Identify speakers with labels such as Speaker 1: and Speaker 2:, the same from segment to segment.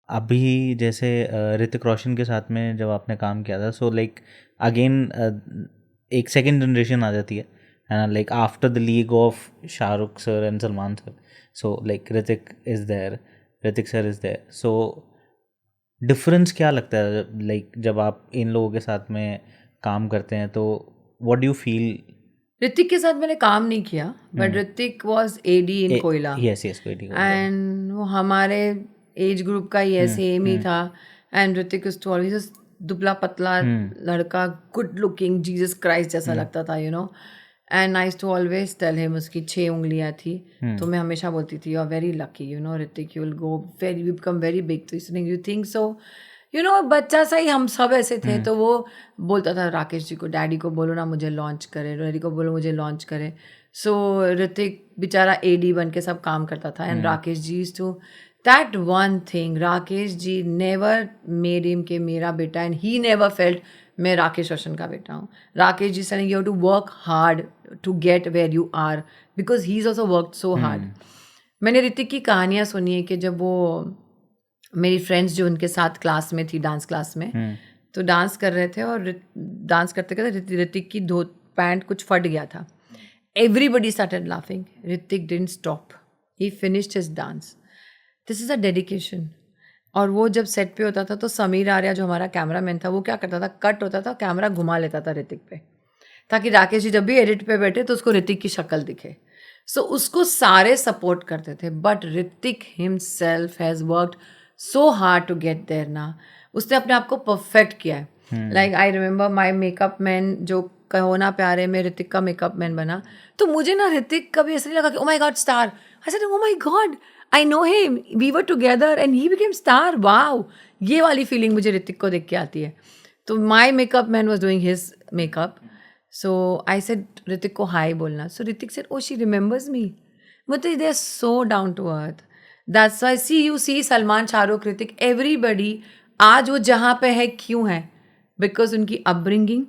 Speaker 1: अभी जैसे ऋतिक रोशन के साथ में जब आपने काम किया था, सो लाइक अगेन एक सेकंड जनरेशन आ जाती है ना, like after the league of Shahrukh sir and Salman sir, so like Hrithik sir is there, so difference क्या लगता है लाइक जब आप इन लोगों के साथ में काम करते हैं, तो what do you feel?
Speaker 2: Hrithik के साथ मैंने काम नहीं किया, बट ऋतिक वॉज एडी इन कोयला,
Speaker 1: यस यस, कोई
Speaker 2: एंड वो हमारे एज ग्रुप का ही है, सेम ही था. And Hrithik is to always दुबला पतला लड़का, गुड लुकिंग, जीसस क्राइस्ट जैसा लगता था, you know. And I to always tell him, उसकी 6 उंगलियां थी, तो मैं हमेशा बोलती थी, you are very lucky, you know Hrithik, you will go very, you become very big. तो इसलिए you think so, you know, बच्चा सा ही हम सब ऐसे थे. तो वो बोलता था राकेश जी को, डैडी को बोलो ना मुझे लॉन्च करे, डैडी को बोलो मुझे लॉन्च करे. सो ऋतिक बेचारा एडी बन के सब काम करता था. And Rakesh ji is to that one thing, Rakesh ji never made him के मेरा बेटा, एंड ही नेवर फेल्ट मैं राकेश रोशन का बेटा हूँ. Rakesh ji saying you have to work hard to get where you are, because he is also work so hard. मैंने ऋतिक की कहानियाँ सुनी है कि जब वो, मेरी फ्रेंड्स जो उनके साथ क्लास में थी, डांस क्लास में, तो डांस कर रहे थे और डांस करते करते ऋतिक की धो पैंट कुछ फट गया था. Everybody started laughing. Hrithik didn't stop, he finished his dance. This is a dedication. और वो जब सेट पे होता था तो समीर आर्या जो हमारा कैमरामैन था, वो क्या करता था, कट होता था, कैमरा घुमा लेता था ऋतिक पे, ताकि राकेश जी जब भी एडिट पे बैठे तो उसको ऋतिक की शक्ल दिखे. सो उसको सारे सपोर्ट करते थे, but Hrithik himself has worked so hard to get there ना. उसने अपने आप को परफेक्ट किया है. Like I remember my makeup man, जो कहो ना प्यारे में ऋतिक का मेकअप मैन बना, तो मुझे ना ऋतिक कभी ऐसा नहीं लगा कि oh my god star. I said oh my god, I know him, we were together and he became star. Wow, ये वाली फीलिंग मुझे ऋतिक को देख के आती है. तो माई makeup man was doing his makeup. So I said, Hrithik को हाई बोलना. So Hrithik said, oh, she remembers me. But they are so down to earth. That's why you see Salman, Shahrukh, Hrithik, everybody आज वो जहाँ पे है क्यों है? Because उनकी upbringing,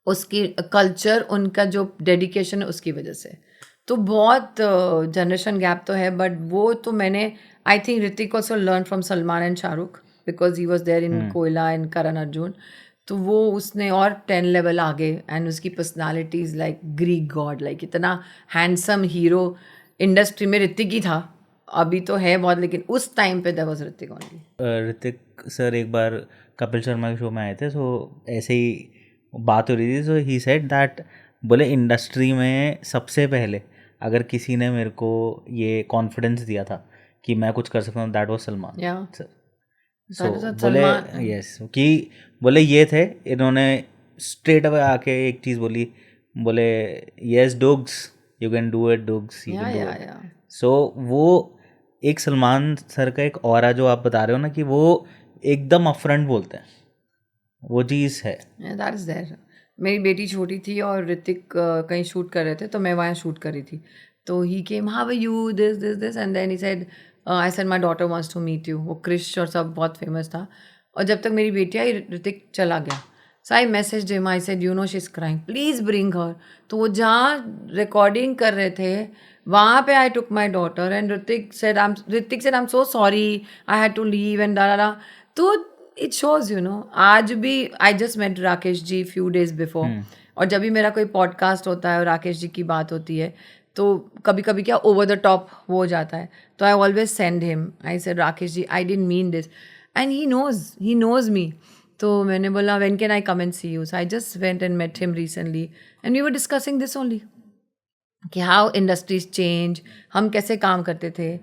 Speaker 2: उसकी कल्चर, उनका जो डेडिकेशन है उसकी वजह से. तो बहुत जनरेशन गैप तो है, बट वो तो मैंने, I think Hrithik also learn from Salman and Shahrukh, because he was there in Koyla and Karan Arjun. तो वो उसने और 10 लेवल आगे. एंड उसकी personality is like Greek God, like इतना हैंडसम हीरो इंडस्ट्री में ऋतिक ही था. अभी तो है बहुत, लेकिन उस टाइम पे there was Hrithik only.
Speaker 1: Hrithik sir एक बार कपिल शर्मा के शो में आए थे, सो ऐसे ही बात हो रही थी, सो ही सेड दैट, बोले इंडस्ट्री में सबसे पहले अगर किसी ने मेरे को ये कॉन्फिडेंस दिया था कि मैं कुछ कर सकता हूँ, दैट वाज सलमान सर. सो बोले यस, कि बोले ये थे, इन्होंने स्ट्रेट अवे आके एक चीज़ बोली, बोले yes dogs, you can do it dogs, you can do it. So वो एक सलमान सर का एक ऑरा जो आप बता रहे हो ना, कि वो एकदम अपफ्रंट बोलते हैं, वो चीज़ है.
Speaker 2: That is there. मेरी बेटी छोटी थी और ऋतिक कहीं शूट कर रहे थे, तो मैं वहाँ शूट कर रही थी. तो he came, how are you, this this this, and then he said, I said my daughter wants to meet you. वो क्रिश और सब बहुत फेमस था. और जब तक मेरी बेटी आई, ऋतिक चला गया. So I message him, I said, you know she is crying, please bring her. तो वो जहाँ रिकॉर्डिंग कर रहे थे, वहाँ पे I took my daughter, and Hrithik said I am so sorry, I had to leave and the. तो it shows, you know. आज भी I just met Rakesh ji few days before, और जब भी मेरा कोई पॉडकास्ट होता है और राकेश जी की बात होती है, तो कभी कभी क्या ओवर द टॉप वो हो जाता है, तो I always send him, I said Rakesh ji I didn't mean this, and he knows me. तो मैंने बोला when can I come and see you. So I just went and met him recently, and we were discussing this only, कि how industries change, हम कैसे काम करते थे.